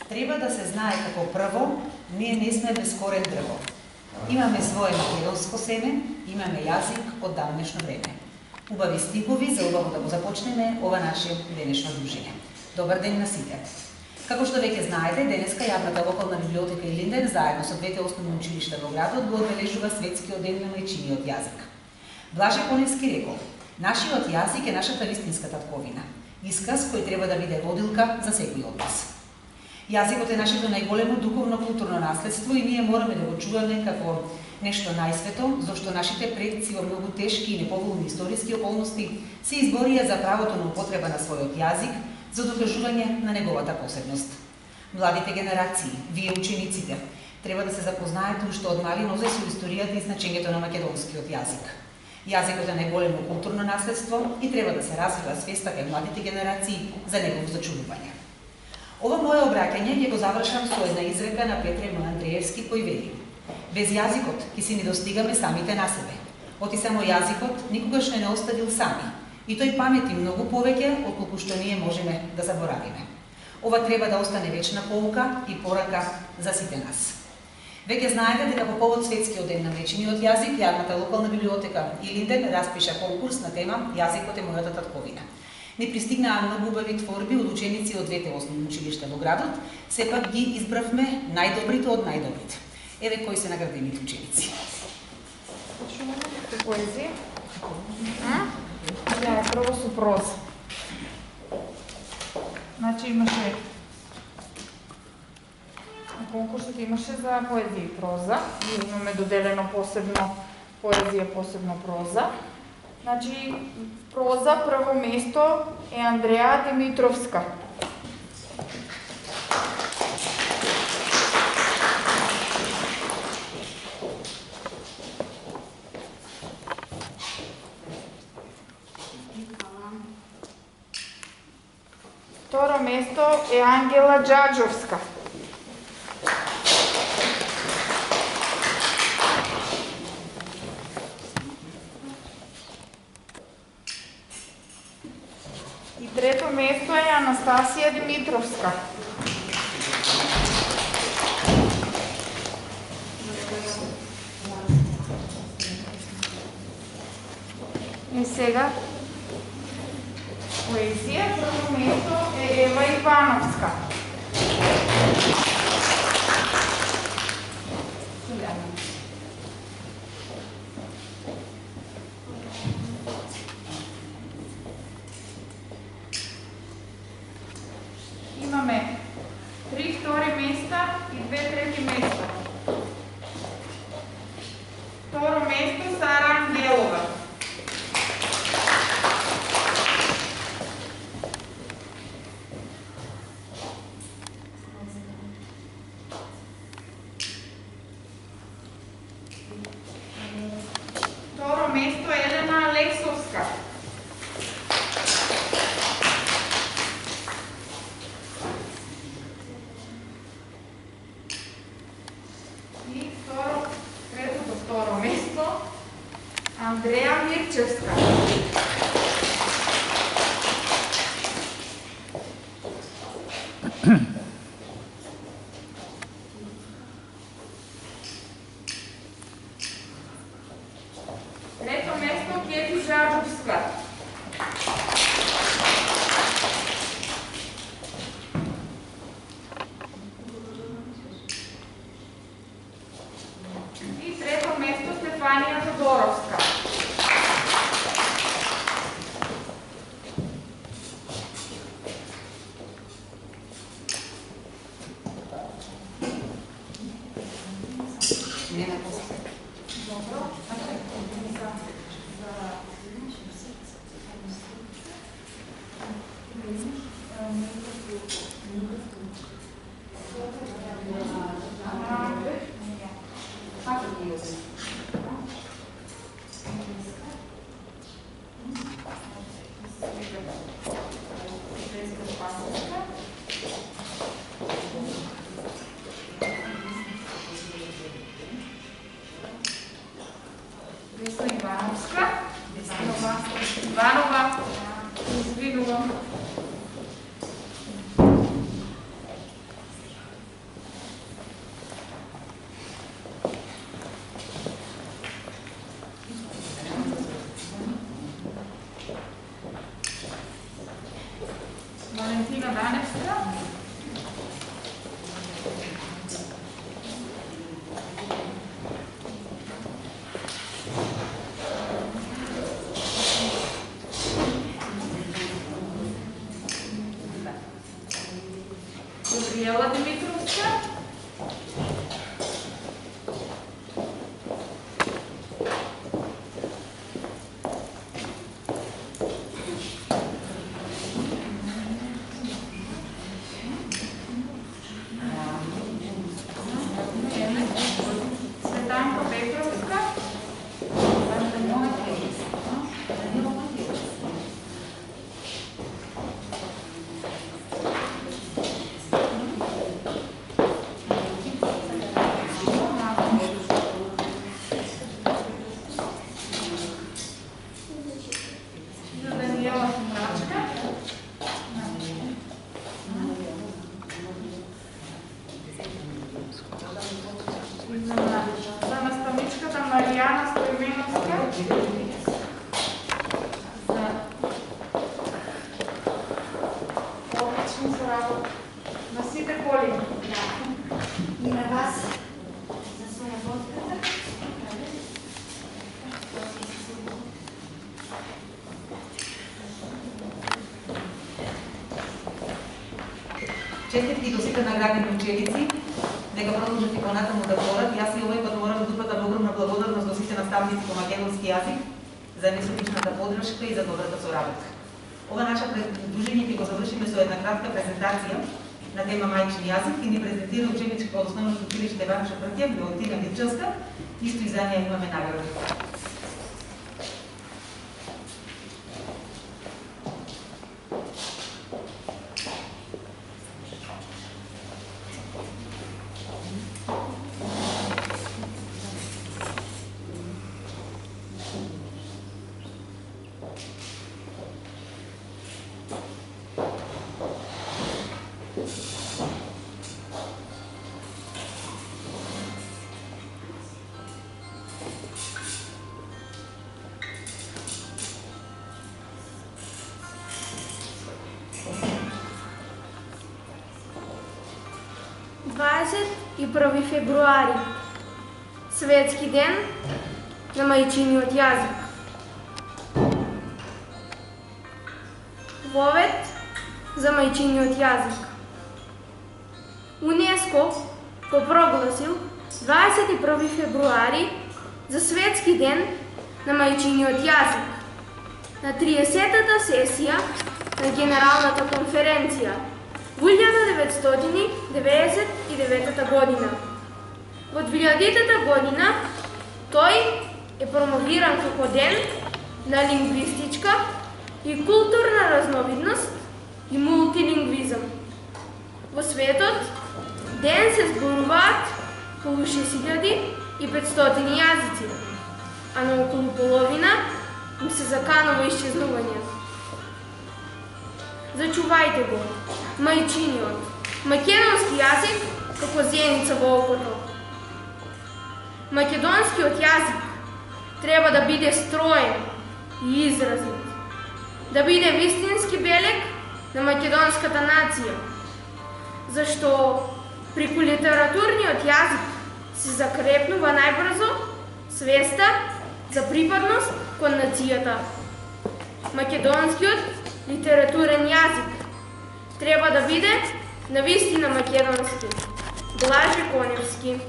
Треба да се знае како прво, ние не сме безкорен дрво. Имаме свое македонско семе, имаме јазик од давнешно време. Убави стихови за убаво да го започнеме ова наше денешно дружење. Добар ден на сите. Како што веќе знаете, денеска јавната локална библиотека Илинден заедно со двете основни училишта во градот го одбележува светскиот ден на мајчиниот јазик. Блаже Коневски рекол: нашиот јазик е нашата вистинска татковина, исказ кој треба да биде водилка за секој од нас. Јазикот е нашето најголемо духовно-културно наследство и ние мораме да го чуваме како нешто најсвето, зашто нашите предци во многу тешки и неповолни историски околности се изборија за правото на употреба на својот јазик за докажување на неговата посебност. Младите генерации, вие учениците, треба да се запознаете уште од мали нозе со историјата и значењето на македонскиот јазик. Јазикот е најголемо културно наследство и треба да се развива свеста кај младите генерации за негово зачувување. Ова мое обраќање ќе го завршам со една изрека на Петре Андреевски кој вели: без јазикот ќе си не достигаме самите на себе. Оти само јазикот никогаш не оставил сами и тој памети многу повеќе отколку што ние можеме да заборавиме. Ова треба да остане вечна поука и порака за сите нас. Веќе знаете дека по повод светскиот ден на мајчиниот јазик, јавната локална библиотека Илинден распиша конкурс на тема Јазикот е мојата татковина. Не пристигнаа многу убави творби од ученици од двете основни училишта во градот, сепак ги избравме најдобрите од најдобрите. Еве кои се наградените ученици. Почнуваме со поезија. Ја е прво со проза. Значи имаше на конкурсот имаше за поезија и проза. Ние имаме доделено посебно поезија, посебно проза. Значи, проза прво место е Андреа Димитровска. Второ место е Ангела Джаджовска. Трето место е Анастасија Димитровска. И сега поезија, прво место е Ева Ивановска. Имаме 3 втори места и 2 трети места. Второ место Сара Ангелова. Второ место Елена Алексовска. Второ место Андреа Мирчевска. Трето место Кети Жаджовска. Стефанија Тодоровска. Елена Даневска. Габриела Димитровска. Светанка Петровска. Даниела Сумрачка. За наставничката Маријана Стојменовска. За одлично се работа. На сите коли. И на вас за своја подкрепа. Честитки до сите наградени ученици, нека продолжат и понатаму да творат. Јас и овој пат морам да упатам огромна благодарност до сите наставници по македонски јазик за несутичната поддршка и за добрата соработка. Ова наша дружење ќе го завршиме со една кратка презентација на тема мајчин јазик и ни презентира ученичка од основното училиште Ваша Пртја, Леонтина Мирчевска, исто и за неја имаме награди. И 1 февруари, светски ден на мајчиниот јазик. Вовет за мајчиниот јазик. УНЕСКО го прогласил 21 февруари за светски ден на мајчиниот јазик на 30-та сесија на Генералната конференција во 1999 година. Во 2000 година тој е промовиран како ден на лингвистичка и културна разновидност и мултилингвизам. Во светот ден се зборуваат околу 6500 јазици, а на околу половина им се заканува исчезнување. Зачувајте го, мајчиниот, македонски јазик како зеница во окото. Македонскиот јазик треба да биде строен и изразит, да биде вистински белег на македонската нација, зашто преку литературниот јазик се закрепнува најбрзо свеста за припадност кон нацијата. Македонскиот литературен јазик треба да биде навистина македонски, Блаже Коневски.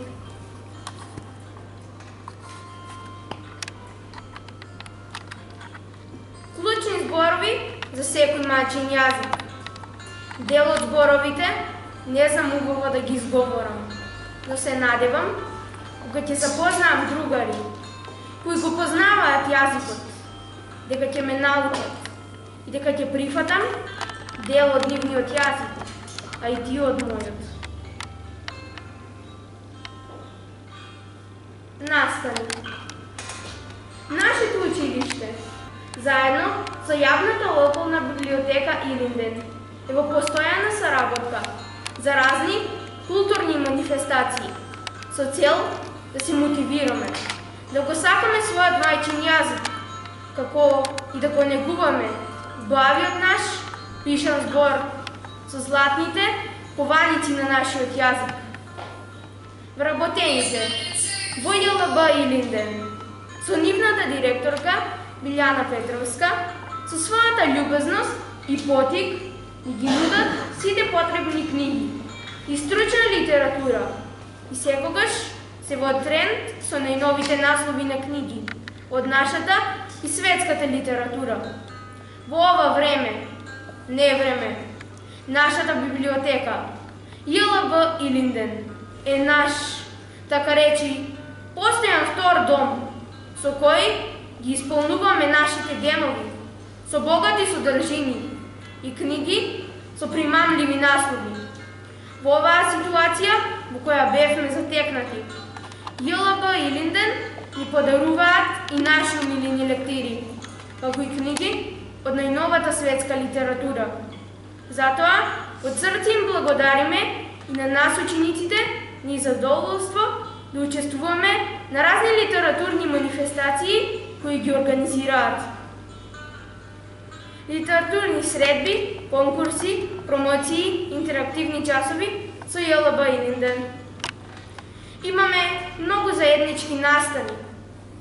Клучни зборови за секој мајчин јазик. Дел од зборовите не замувува да ги изговорам, но се надевам, кога ќе запознаам другари, кои го познаваат јазикот, дека ќе ме научат и дека ќе прифатам дел од нивниот јазик, а и ти од мојот. Настани. Нашето училиште, заедно со јавната локална библиотека Илинден, е во постојана соработка за разни културни манифестации, со цел да се мотивираме, да го сакаме својот мајчин јазик, како и да го негуваме убавиот наш пишан збор, со златните кованици на нашиот јазик. Вработените во ЈЛБ Илинден, со нивната директорка Билјана Петровска, со својата љубезност и потик ги нудат сите потребни книги и стручна литература и секогаш се во тренд со најновите наслови на книги од нашата и светската литература. Во ова време, нашата библиотека ЈЛБ Илинден е наш, така речи, постојан втор дом, со кој ги исполнуваме нашите денови, со богати содржини и книги со примамливи наслови. Во оваа ситуација во која бевме затекнати, ЈЛБ Илинден ни подаруваат и наши умилени лектири, како и книги од најновата светска литература. Затоа, од срце им благодариме и на нас учениците ни задоволство да учествуваме на разни литературни манифестации кои ги организираат. Литературни средби, конкурси, промоции, интерактивни часови со ЈЛБ Илинден. Имаме многу заеднички настани,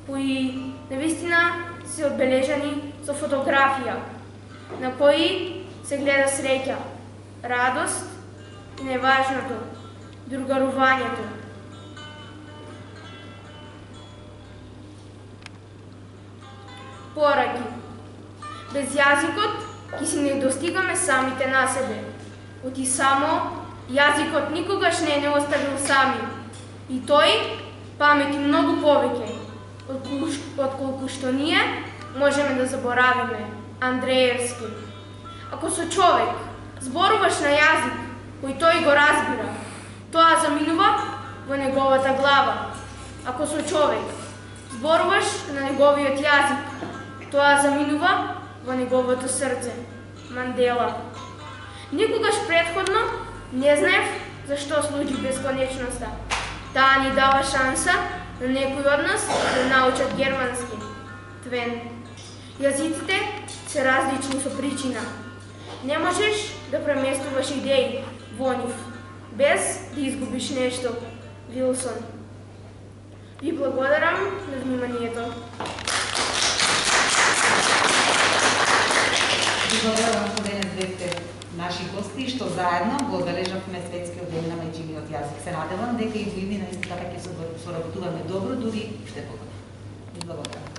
кои навистина се одбележани со фотографија, на кои се гледа среќа, радост и најважното, другарувањето. Пораки. Без јазикот ќе си не достигаме самите на себе. Оти само јазикот никогаш не е оставил сами. И тој памети многу повеќе, отколку што ние можеме да заборавиме. Андреевски. Ако со човек зборуваш на јазик кој тој го разбира, тоа заминува во неговата глава. Ако со човек зборуваш на неговиот јазик, тоа заминува во неговото срце. Мандела. Никогаш претходно не знаев зашто служи бесконечноста. Таа ни дава шанса на некој од нас да научат германски. Твен. Јазиците се различни со причина. Не можеш да преместуваш идеи во нив, без да изгубиш нешто. Вилсон. Ви благодарам на вниманието. Ви благодарам што денес бевте наши гости, што заедно го одбележавме светскиот ден на мајчиниот јазик. Се надевам дека и во иднина исто така ќе соработуваме добро, дури уште побаво. Ви благодарам.